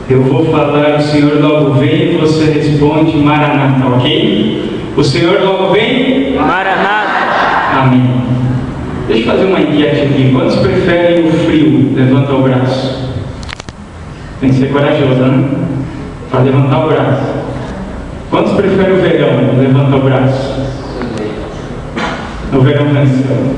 Eu vou falar, o Senhor logo vem, e você responde, Maranata, ok? O Senhor logo vem? Maranata. Amém. Deixa eu fazer uma enquete aqui. Quantos preferem o frio? Levanta o braço. Tem que ser corajoso, né? Para levantar o braço. Quantos preferem o verão? Levanta o braço. O verão venceu.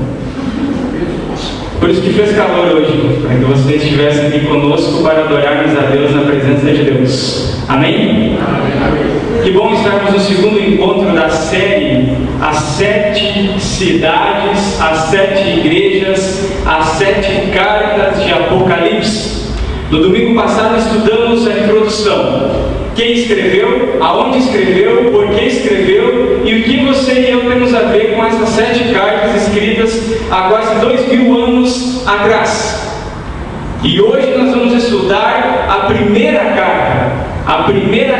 Por isso que fez calor hoje, para que vocês estivessem aqui conosco para adorarmos a Deus na presença de Deus. Amém? Amém. Que bom estarmos no segundo encontro da série As 7 cidades, as 7 igrejas, as 7 cartas de Apocalipse. No domingo passado estudamos a introdução. Quem escreveu, aonde escreveu, por que escreveu e o que você e eu temos a ver com essas 7 cartas escritas há quase 2000 anos atrás. E hoje nós vamos estudar a primeira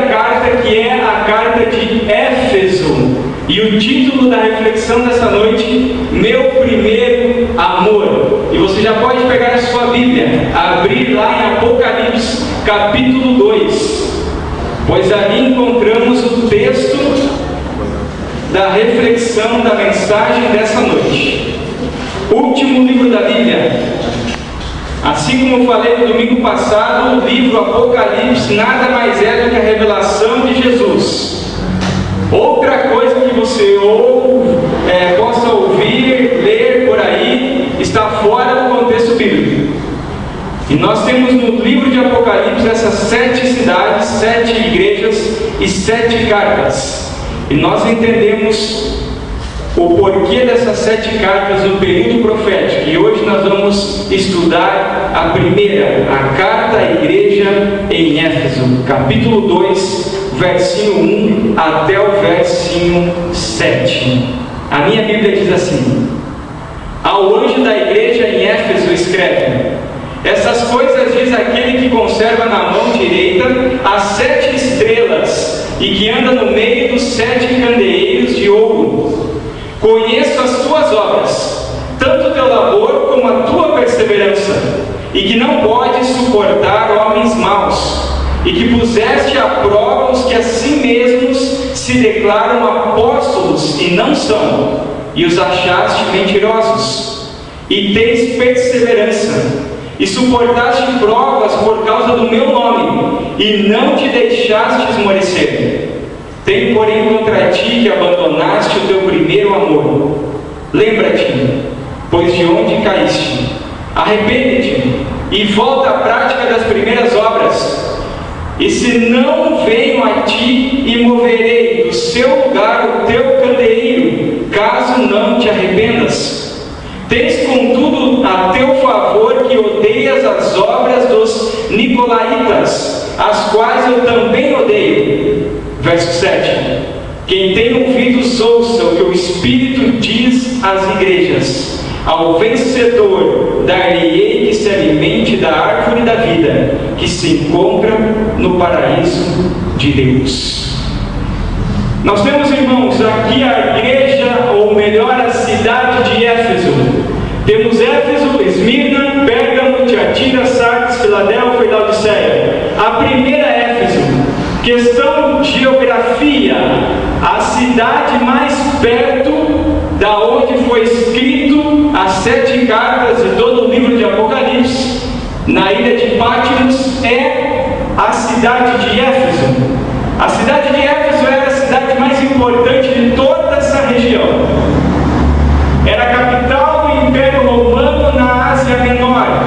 carta que é a carta de Éfeso. E o título da reflexão dessa noite, Meu Primeiro Amor. E você já pode pegar a sua Bíblia, abrir lá em Apocalipse capítulo 2. Pois ali encontramos o texto da reflexão da mensagem dessa noite. Último livro da Bíblia. Assim como eu falei no domingo passado, o livro Apocalipse nada mais é do que a revelação de Jesus. Outra coisa que você possa ouvir, ler por aí, está fora do contexto bíblico. E nós temos no livro de Apocalipse essas 7 cidades, 7 igrejas e 7 cartas. E nós entendemos o porquê dessas 7 cartas no período profético. E hoje nós vamos estudar a primeira, a carta à igreja em Éfeso, capítulo 2, versinho 1 até o versinho 7. A minha Bíblia diz assim: Ao anjo da igreja em Éfeso escreve: Essas coisas diz aquele que conserva na mão direita as 7 estrelas e que anda no meio dos 7 candeeiros de ouro. Conheço as tuas obras, tanto o teu labor como a tua perseverança, e que não podes suportar homens maus, e que puseste à prova os que a si mesmos se declaram apóstolos e não são, e os achaste mentirosos, e tens perseverança, e suportaste provas por causa do meu nome, e não te deixaste esmorecer. Tenho, porém, contra ti que abandonaste o teu primeiro amor. Lembra-te, pois de onde caíste, arrepende-te, e volta à prática das primeiras obras. E se não venho a ti e moverei do seu lugar o teu candeeiro, caso não te arrependas. Tens, contudo, a teu favor que odeias as obras dos Nicolaitas, as quais eu também odeio. Verso 7. Quem tem ouvidos ouça o que o Espírito diz às igrejas. Ao vencedor dar-lhe-ei que se alimente da árvore da vida, que se encontra no paraíso de Deus. Nós temos, irmãos, aqui a igreja, ou melhor, a cidade de Éfeso. Temos Éfeso, Esmirna, Pérgamo, Tiatira, Sardes, Filadélfia e Laodiceia. A primeira é Éfeso. Questão de geografia, a cidade mais perto da onde foi escrito as 7 cartas de todo o livro de Apocalipse, na ilha de Patmos, é a cidade de Éfeso. A cidade de Éfeso era a cidade mais importante de toda essa região. Era a capital do Império Romano na Ásia Menor.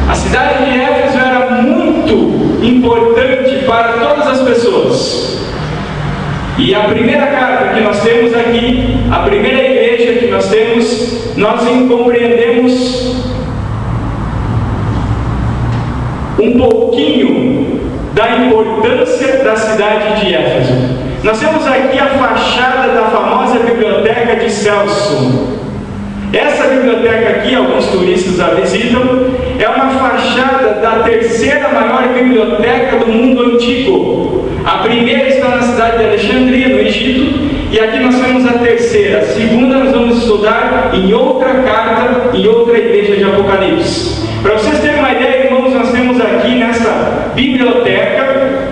A cidade de Éfeso era muito importante para todas as pessoas. E a primeira carta que nós temos aqui, a primeira igreja que nós temos, nós compreendemos um pouquinho da importância da cidade de Éfeso. Nós temos aqui a fachada da famosa biblioteca de Celso. Essa biblioteca aqui, alguns turistas a visitam, é uma fachada da 3ª maior biblioteca do mundo antigo. A primeira está na cidade de Alexandria, no Egito, e aqui nós temos a 3ª. A segunda nós vamos estudar em outra carta, em outra igreja de Apocalipse. Para vocês terem uma ideia, irmãos, nós temos aqui nessa Bíblia biblioteca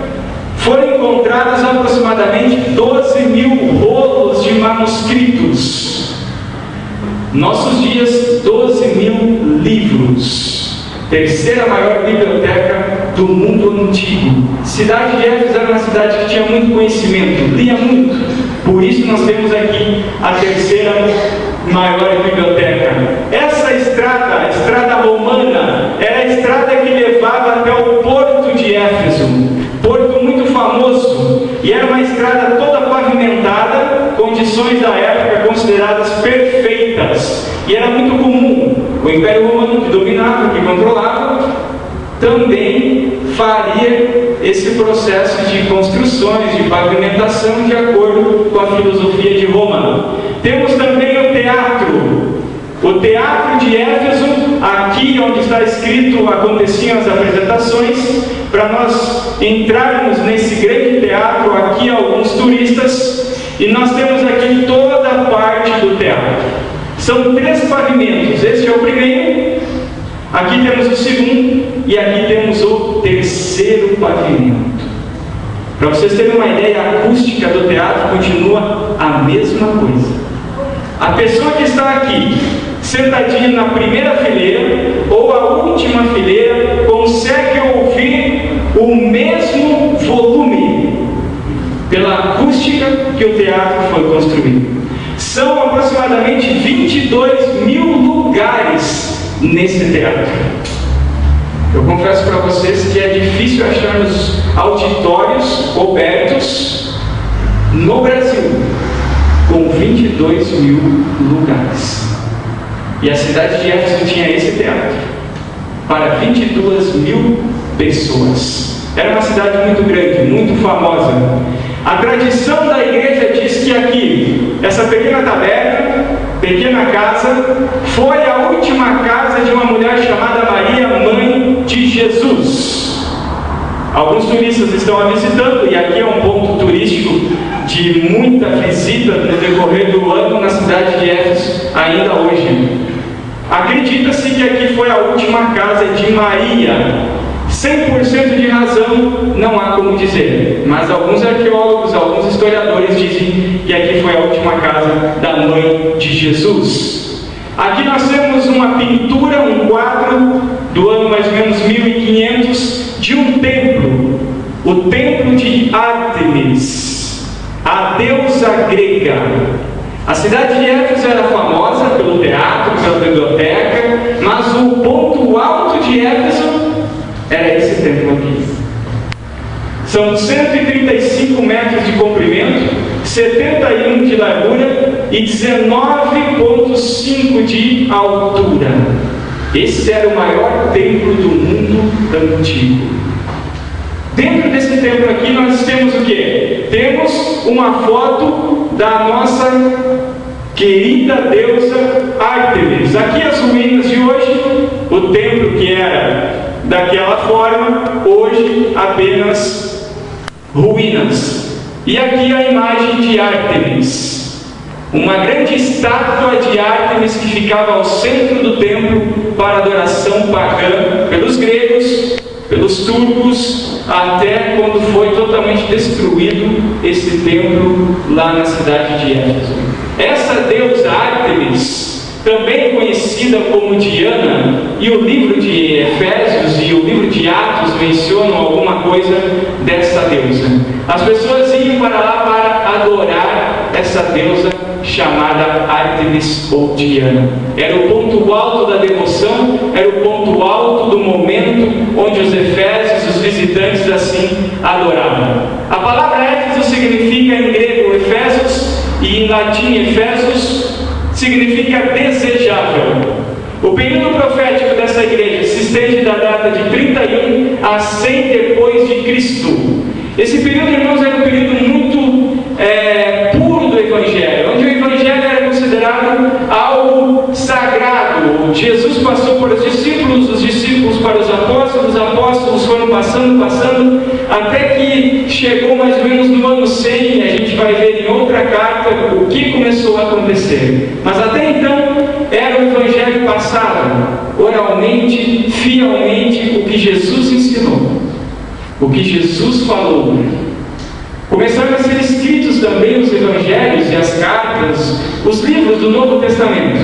foram encontrados aproximadamente 12.000 rolos de manuscritos. Nossos dias, 12.000 livros. Terceira maior biblioteca do mundo antigo. Cidade de Éfeso era uma cidade que tinha muito conhecimento, lia muito. Por isso nós temos aqui a terceira maior biblioteca. Essa estrada, a estrada romana, era a estrada que levava até o porto de Éfeso. Porto muito famoso. E era uma estrada toda pavimentada, condições da época consideradas perfeitas. E era muito comum. O Império Romano, que dominava, que controlava, também faria esse processo de construções, de pavimentação, de acordo com a filosofia de Roma. Temos também o teatro. O teatro de Éfeso, aqui onde está escrito aconteciam as apresentações. Para nós entrarmos nesse grande teatro, aqui alguns turistas, e nós temos aqui toda a parte do teatro. São 3 pavimentos. Este é o primeiro, aqui temos o segundo e aqui temos o terceiro pavimento. Para vocês terem uma ideia, a acústica do teatro continua a mesma coisa. A pessoa que está aqui, sentadinha na primeira fileira ou a última fileira, consegue ouvir o mesmo volume pela acústica que o teatro foi construído. São aproximadamente 22.000 lugares nesse teatro. Eu confesso para vocês que é difícil acharmos auditórios cobertos no Brasil com 22.000 lugares. E a cidade de Éfeso tinha esse teatro para 22.000 pessoas. Era uma cidade muito grande, muito famosa. A tradição da igreja diz que aqui, essa pequena taberna, pequena casa, foi a última casa de uma mulher chamada Maria, mãe de Jesus. Alguns turistas estão a visitando, e aqui é um ponto turístico de muita visita no decorrer do ano na cidade de Éfeso, ainda hoje. Acredita-se que aqui foi a última casa de Maria. 100% de razão não há como dizer, mas alguns arqueólogos, alguns historiadores dizem que aqui foi a última casa da mãe de Jesus. Aqui nós temos uma pintura, um quadro do ano mais ou menos 1500 de um templo, o templo de Ártemis, a deusa grega. A cidade de Éfeso era famosa pelo teatro, pela biblioteca, mas o ponto alto de Éfeso era esse templo aqui. São 135 metros de comprimento, 71 de largura e 19,5 de altura. Esse era o maior templo do mundo antigo. Dentro desse templo aqui nós temos o quê? Temos uma foto da nossa querida deusa Ártemis. Aqui as ruínas de hoje, o templo que era daquela forma, hoje apenas ruínas. E aqui a imagem de Ártemis, uma grande estátua de Ártemis que ficava ao centro do templo para adoração pagã pelos gregos, pelos turcos, até quando foi totalmente destruído esse templo lá na cidade de Éfeso. Essa deusa Ártemis, também conhecida como Diana, e o livro de Efésios e o livro de Atos mencionam alguma coisa dessa deusa. As pessoas iam para lá para adorar essa deusa chamada Ártemis ou Diana. Era o ponto alto da devoção, era o ponto alto do momento onde os efésios, os visitantes assim adoravam. A palavra Éfeso significa em grego Efésios e em latim Efésios significa desejável. O período profético dessa igreja se estende da data de 31 a 100 depois de Cristo. Esse período, irmãos, era um período muito puro do Evangelho, onde o Evangelho era considerado algo sagrado. Jesus passou por os discípulos para os apóstolos foram passando, até que chegou mais ou menos no ano 100, a gente vai ver em outra carta o que começou a acontecer. Mas até então, era o Evangelho passado, oralmente, fielmente, o que Jesus ensinou. o que Jesus falou. Começaram a ser escritos também os evangelhos e as cartas, os livros do Novo Testamento.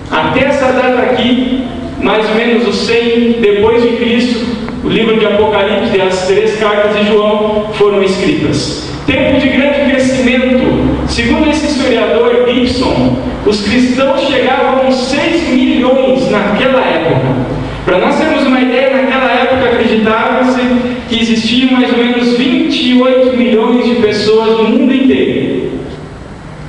Até essa data aqui, mais ou menos o 100 depois de Cristo, o livro de Apocalipse e as 3 cartas de João foram escritas. Tempo de grande crescimento. Segundo esse historiador Gibson, os cristãos chegavam a 6 milhões naquela época. Para nós termos uma ideia, naquela época acreditava-se que existiam mais ou menos 28 milhões de pessoas no mundo inteiro.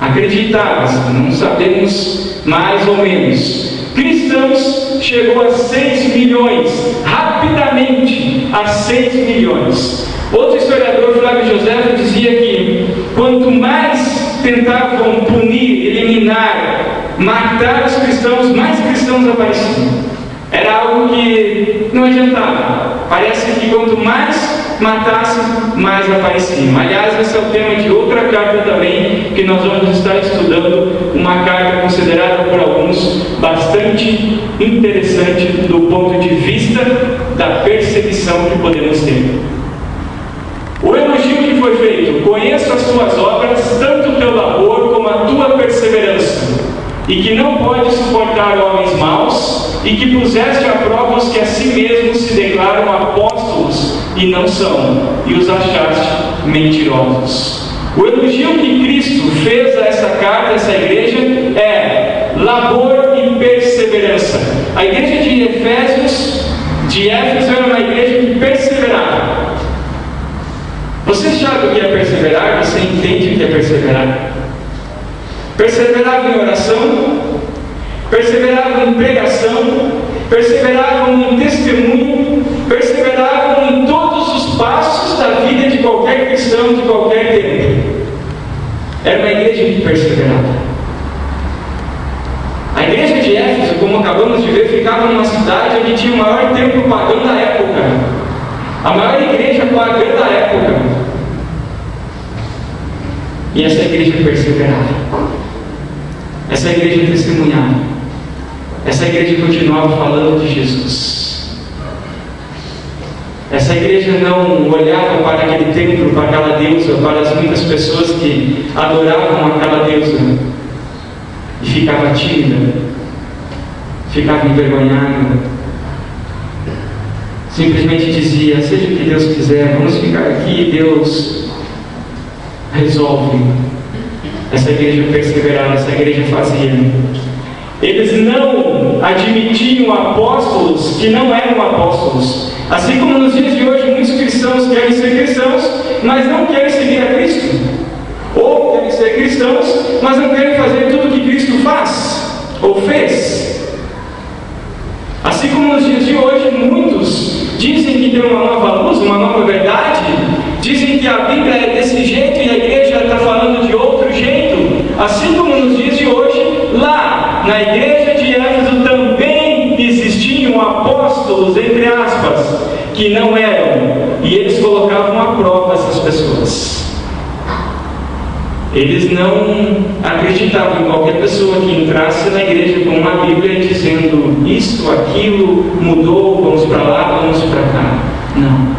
Acreditava-se, não sabemos mais ou menos. Cristãos chegou a 6 milhões, rapidamente a 6 milhões. Outro historiador, Flávio José, dizia que quanto mais tentavam punir, eliminar, matar os cristãos, mais cristãos apareciam. Era algo que não adiantava. Parece que quanto mais matassem, mais apareciam. Aliás, esse é o tema de outra carta também, que nós vamos estar estudando, uma carta considerada por alguns bastante interessante do ponto de vista da perseguição que podemos ter. O elogio que foi feito: conheço as tuas obras, tanto o teu labor como a tua perseverança, e que não podes suportar homens maus, e que puseste à prova os que a si mesmos se declaram apóstolos e não são, e os achaste mentirosos. O elogio que Cristo fez a essa carta, a essa igreja, é labor e perseverança. A igreja de Éfeso era uma igreja que perseverava. Você sabe o que é perseverar? Você entende o que é perseverar? Perseveravam em oração, perseveravam em pregação, perseveravam em testemunho, perseveravam em todos os passos da vida de qualquer cristão, de qualquer tempo. Era uma igreja que perseverava. A igreja de Éfeso, como acabamos de ver, ficava numa cidade onde tinha o maior templo pagão da época, a maior igreja pagã da época. E essa igreja perseverava. Essa igreja testemunhava. Essa igreja continuava falando de Jesus. Essa igreja não olhava para aquele templo, para aquela deusa, para as muitas pessoas que adoravam aquela deusa e ficava tímida, ficava envergonhada. Simplesmente dizia: seja o que Deus quiser, vamos ficar aqui, Deus resolve. Essa igreja perseverava, essa igreja fazia. Eles não admitiam apóstolos que não eram apóstolos. Assim como nos dias de hoje muitos cristãos querem ser cristãos, mas não querem seguir a Cristo. Ou querem ser cristãos, mas não querem fazer tudo o que Cristo faz ou fez. Assim como nos dias de hoje muitos dizem que tem uma nova luz, uma nova verdade, dizem que a Bíblia é desse jeito e a igreja está falando de outro jeito. Assim como nos dias de hoje, lá na igreja de Éfeso também existiam apóstolos, entre aspas, que não eram, e eles colocavam à prova essas pessoas. Eles não acreditavam em qualquer pessoa que entrasse na igreja com uma Bíblia dizendo isto, aquilo, mudou, vamos para lá, vamos para cá. Não.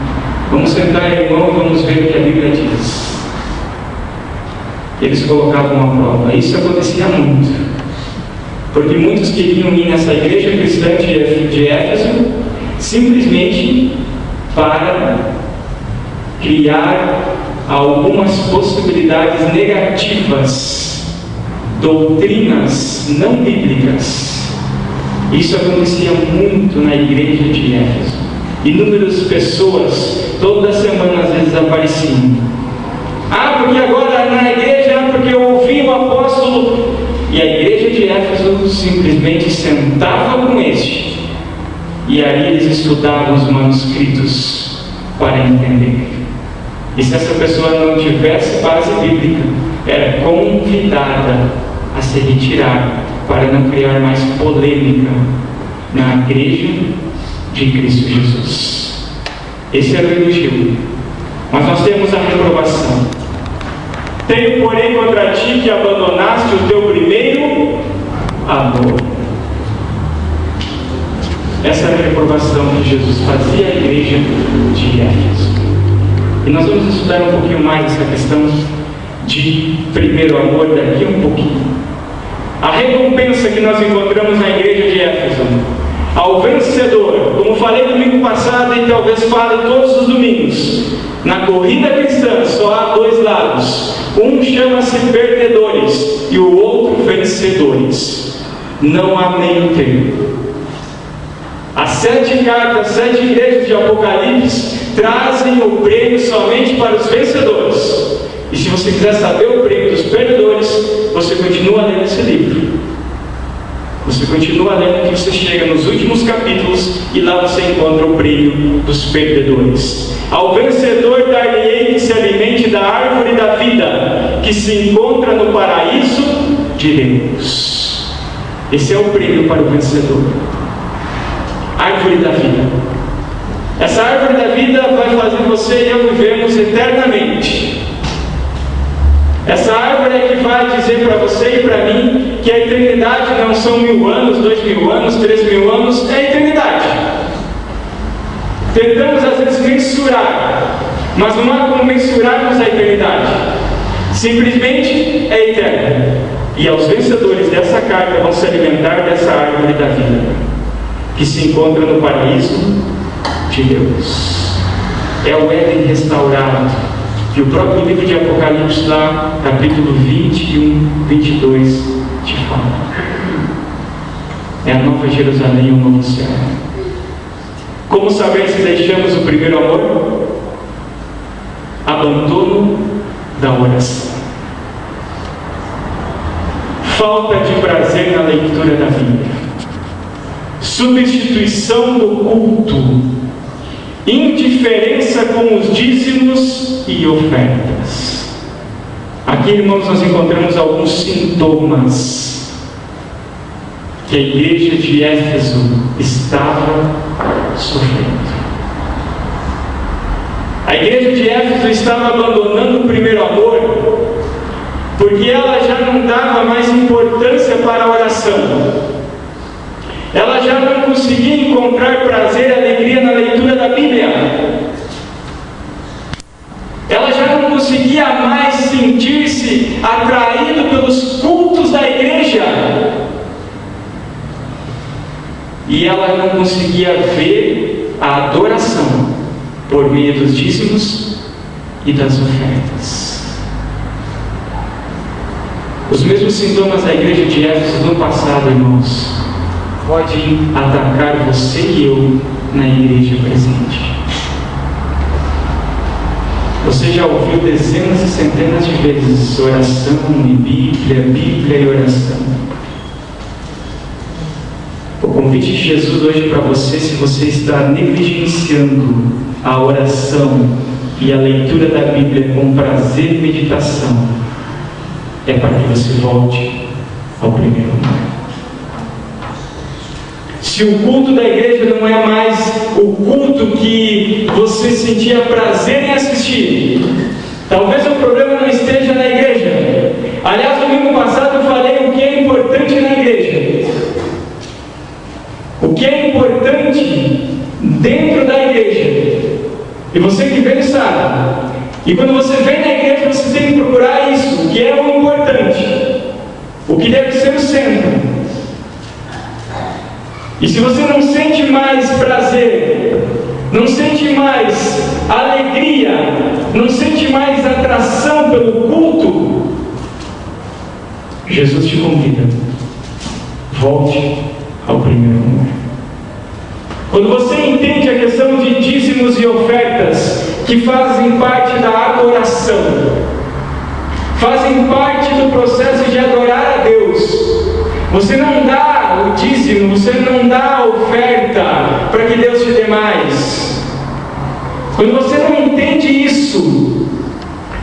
Vamos sentar, irmão, e vamos ver o que a Bíblia diz. Eles colocavam à prova. Isso acontecia muito. Porque muitos queriam ir nessa igreja cristã de Éfeso simplesmente para criar algumas possibilidades negativas, doutrinas não bíblicas. Isso acontecia muito na igreja de Éfeso. Inúmeras pessoas, toda semana às vezes apareciam. Porque agora na igreja, porque eu ouvi o apóstolo. E a igreja de Éfeso simplesmente sentava com este. E ali eles estudavam os manuscritos para entender. E se essa pessoa não tivesse base bíblica, era convidada a se retirar para não criar mais polêmica na igreja de Cristo Jesus. Esse era o elogio. Mas nós temos a reprovação. Tenho, porém, contra ti que abandonaste o teu primeiro amor. Essa é a reprovação que Jesus fazia à igreja de Éfeso. E nós vamos estudar um pouquinho mais essa questão de primeiro amor daqui um pouquinho. A recompensa que nós encontramos na igreja de Éfeso ao vencedor, como falei domingo passado e talvez fale todos os domingos, na corrida cristã só há dois lados. Um chama-se perdedores e o outro vencedores. Não há meio termo. As 7 cartas, 7 igrejas de Apocalipse trazem o prêmio somente para os vencedores. E se você quiser saber o prêmio dos perdedores, você continua lendo esse livro. Você continua lendo que você chega nos últimos capítulos e lá você encontra o prêmio dos perdedores. Ao vencedor dar-lhe-ei que se alimente da árvore da vida, que se encontra no paraíso de Deus. Esse é o prêmio para o vencedor. Árvore da vida. Essa árvore da vida vai fazer você e eu vivermos eternamente. Essa árvore é que vai dizer para você e para mim que a eternidade não são 1000 anos, 2000 anos, 3000 anos, é a eternidade. Tentamos às vezes mensurar, mas não há como mensurarmos a eternidade. Simplesmente é eterna. E aos vencedores dessa carta vão se alimentar dessa árvore da vida, que se encontra no paraíso de Deus. É o Éden restaurado. E o próprio livro de Apocalipse, lá, capítulo 21, 22, te fala. É a nova Jerusalém e o novo céu. Como saber se deixamos o primeiro amor? Abandono da oração. Falta de prazer na leitura da Bíblia. Substituição do culto. Indiferença com os dízimos e ofertas. Aqui, irmãos, nós encontramos alguns sintomas que a igreja de Éfeso estava sofrendo. A igreja de Éfeso estava abandonando o primeiro amor, porque ela já não dava mais importância para a oração. Ela já não conseguia encontrar prazer e alegria na leitura da Bíblia. Ela já não conseguia mais sentir-se atraído pelos cultos da igreja. E ela não conseguia ver a adoração por meio dos dízimos e das ofertas. Os mesmos sintomas da igreja de Éfeso no passado, irmãos, pode atacar você e eu na igreja presente. Você já ouviu dezenas e centenas de vezes oração e Bíblia, Bíblia e oração. O convite de Jesus hoje para você, se você está negligenciando a oração e a leitura da Bíblia com prazer e meditação, é para que você volte ao primeiro amor. Se o culto da igreja não é mais o culto que você sentia prazer em assistir, talvez o problema não esteja na igreja. Aliás, no domingo passado eu falei o que é importante na igreja. O que é importante dentro da igreja. E você que vem sabe. E quando você vem na igreja, você tem que procurar isso, o que é o importante, o que deve ser o centro. E se você não sente mais prazer, não sente mais alegria, não sente mais atração pelo culto, Jesus te convida, volte ao primeiro amor. Quando você entende a questão de dízimos e ofertas, que fazem parte da adoração, fazem parte do processo de adorar a Deus, você não dá o dízimo, você não dá a oferta para que Deus te dê mais. Quando você não entende isso,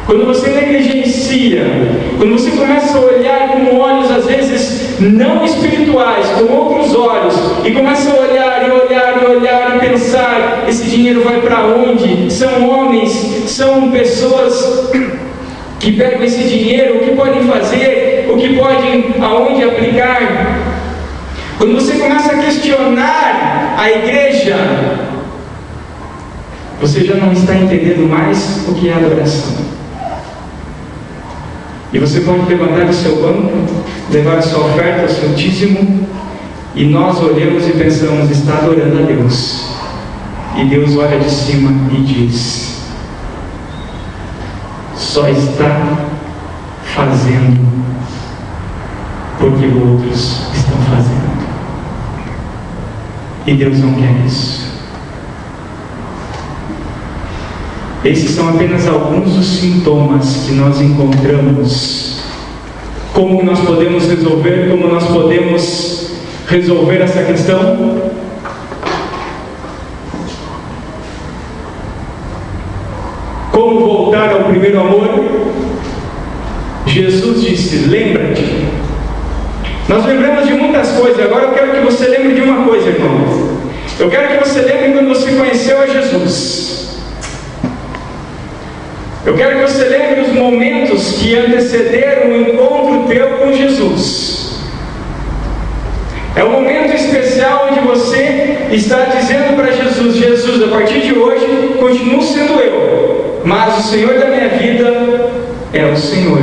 quando você negligencia, quando você começa a olhar com olhos às vezes não espirituais, com outros olhos, e começa a olhar e olhar e olhar e pensar, esse dinheiro vai para onde? São homens, são pessoas que pegam esse dinheiro, o que podem fazer, o que podem, aonde aplicar. Quando você começa a questionar a igreja, você já não está entendendo mais o que é adoração. E você pode levantar o seu banco, levar a sua oferta, o seu dízimo, e nós olhamos e pensamos, está adorando a Deus. E Deus olha de cima e diz, só está fazendo porque outros estão fazendo. E Deus não quer isso. Esses são apenas alguns dos sintomas que nós encontramos. Como nós podemos resolver? Como nós podemos resolver essa questão? Como voltar ao primeiro amor? Jesus disse, lembra-te. Nós lembramos de muitas coisas, agora eu quero que você lembre de uma coisa, irmão. Eu quero que você lembre quando você conheceu a Jesus. Eu quero que você lembre os momentos que antecederam o encontro teu com Jesus. É um momento especial onde você está dizendo para Jesus, Jesus, a partir de hoje, continuo sendo eu, mas o Senhor da minha vida é o Senhor.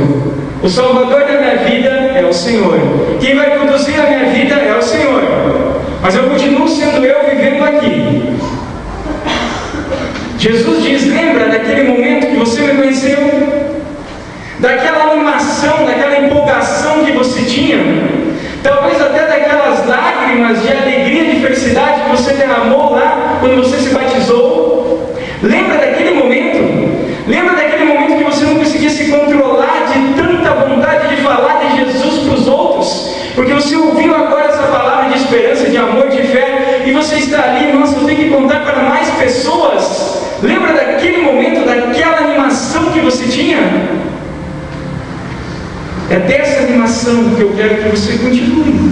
O Salvador da minha vida é o Senhor. Quem vai conduzir a minha vida é o Senhor. Mas eu continuo sendo eu vivendo aqui. Jesus diz, lembra daquele momento que você me conheceu? Daquela animação, daquela empolgação que você tinha? Talvez até daquelas lágrimas de alegria, de felicidade que você derramou lá quando você se batizou? Lembra daquele momento? Lembra daquele momento que você não conseguia se controlar de tanta vontade de falar de Jesus para os outros? Porque você ouviu agora essa palavra de esperança, de amor, de fé, e você está ali, nossa, eu tenho que contar para mais pessoas. Lembra daquele momento, daquela animação que você tinha? É dessa animação que eu quero que você continue.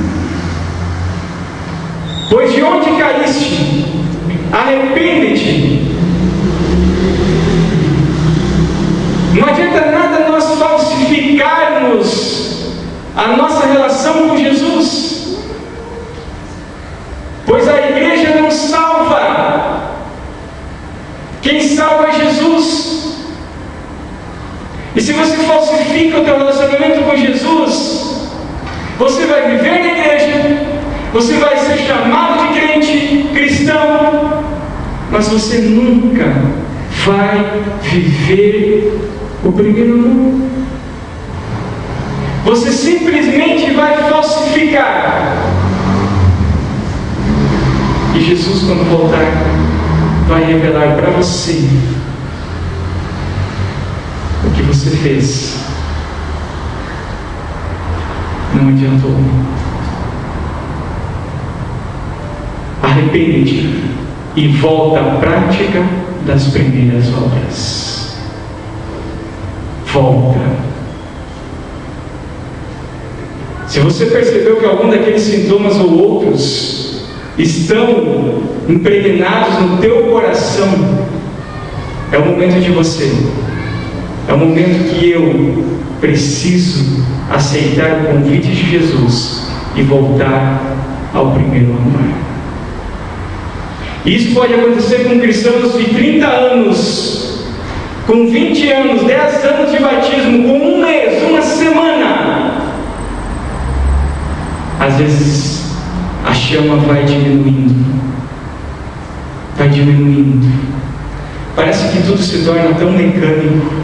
Pois de onde caíste, arrepende-te. Não adianta nada nós falsificarmos a nossa relação com Jesus, pois a igreja não salva. Quem salva é Jesus. E se você falsifica o teu relacionamento com Jesus, você vai viver na igreja, você vai ser chamado de crente, cristão, mas você nunca vai viver o primeiro amor. Você simplesmente vai falsificar. E Jesus, quando voltar, vai revelar para você o que você fez. Não adiantou. Arrepende-te e volta à prática das primeiras obras. Volta. Se você percebeu que algum daqueles sintomas ou outros estão impregnados no teu coração, é o momento de você. É o momento que eu preciso aceitar o convite de Jesus e voltar ao primeiro amor. Isso pode acontecer com cristãos de 30 anos, com 20 anos, 10 anos de batismo, com um mês, uma semana. Às vezes a chama vai diminuindo. Vai diminuindo. Parece que tudo se torna tão mecânico.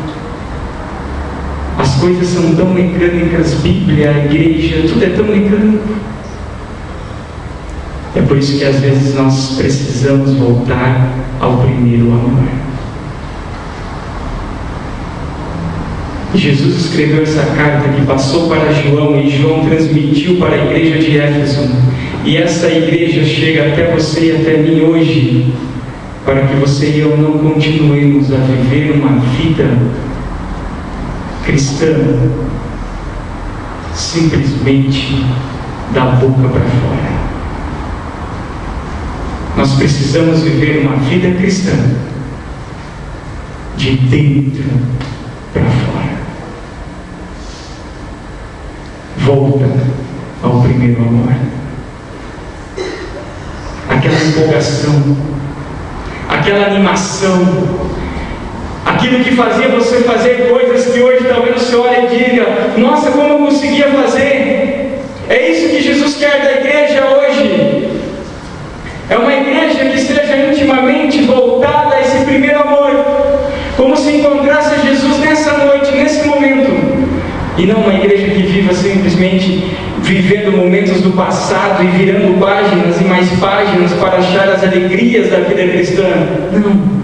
As coisas são tão mecânicas, Bíblia, a igreja, tudo é tão mecânico. É por isso que às vezes nós precisamos voltar ao primeiro amor. Jesus escreveu essa carta que passou para João e João transmitiu para a igreja de Éfeso. E essa igreja chega até você e até mim hoje, para que você e eu não continuemos a viver uma vida cristã simplesmente da boca para fora. Nós precisamos viver uma vida cristã de dentro para fora. Volta ao primeiro amor. Aquela empolgação, aquela animação, aquilo que fazia você fazer coisas que hoje talvez você olhe e diga: nossa, como eu conseguia fazer? É isso que Jesus quer da igreja hoje. É uma igreja que esteja intimamente voltada a esse primeiro amor, como se encontrasse Jesus nessa noite, nesse momento, e não uma igreja que viva simplesmente vivendo momentos do passado e virando páginas e mais páginas para achar as alegrias da vida cristã. Não.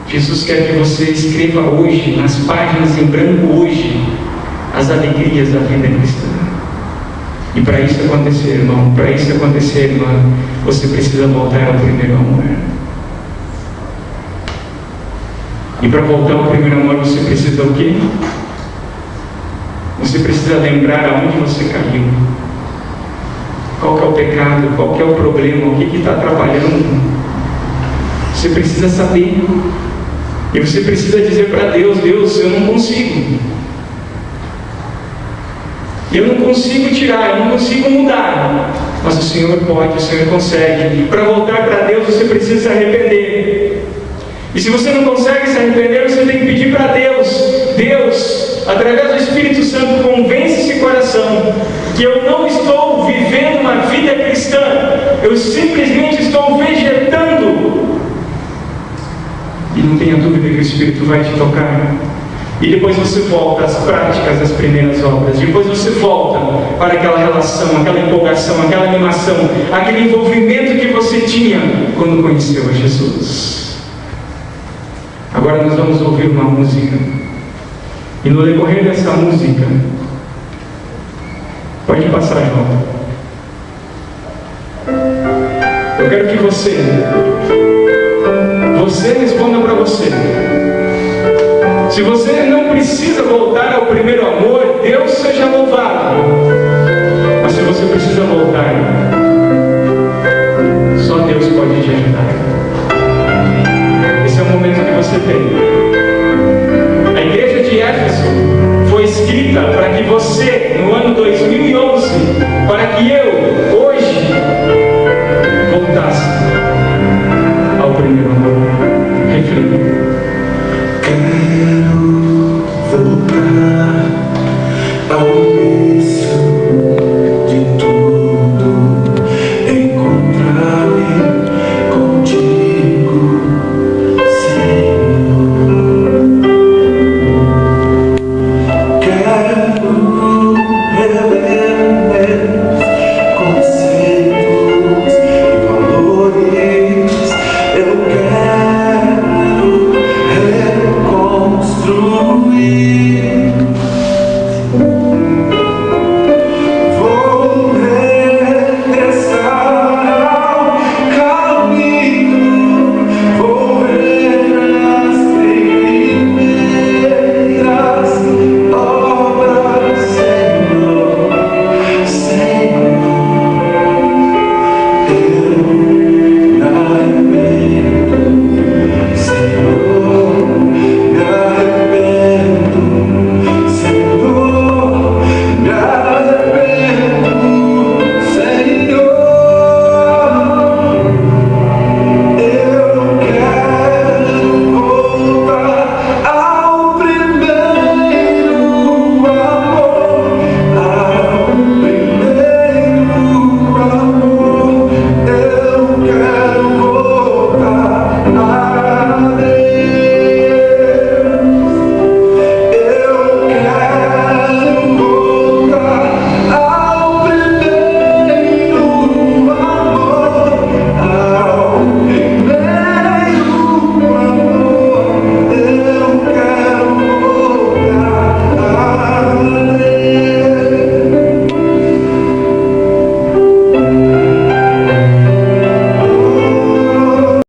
Jesus quer que você escreva hoje, nas páginas em branco hoje, as alegrias da vida cristã. E para isso acontecer, irmão, para isso acontecer, irmã, você precisa voltar ao primeiro amor. E para voltar ao primeiro amor, você precisa o quê? Você precisa lembrar aonde você caiu. Qual que é o pecado? Qual que é o problema? O que está atrapalhando? Você precisa saber. E você precisa dizer para Deus: Deus, eu não consigo. Eu não consigo tirar, eu não consigo mudar. Mas o Senhor pode, o Senhor consegue. Para voltar para Deus, você precisa se arrepender. E se você não consegue se arrepender, você tem que pedir para Deus: Deus, através do Espírito Santo, convence esse coração que eu não estou vivendo uma vida cristã, eu simplesmente estou vegetando. E não tenha dúvida que o Espírito vai te tocar. E depois você volta às práticas das primeiras obras. Depois você volta para aquela relação, aquela empolgação, aquela animação, aquele envolvimento que você tinha quando conheceu a Jesus. Agora nós vamos ouvir uma música. E no decorrer dessa música, pode passar, irmão. Eu quero que você responda para você. Se você não precisa voltar ao primeiro amor, Deus seja louvado. Mas se você precisa voltar,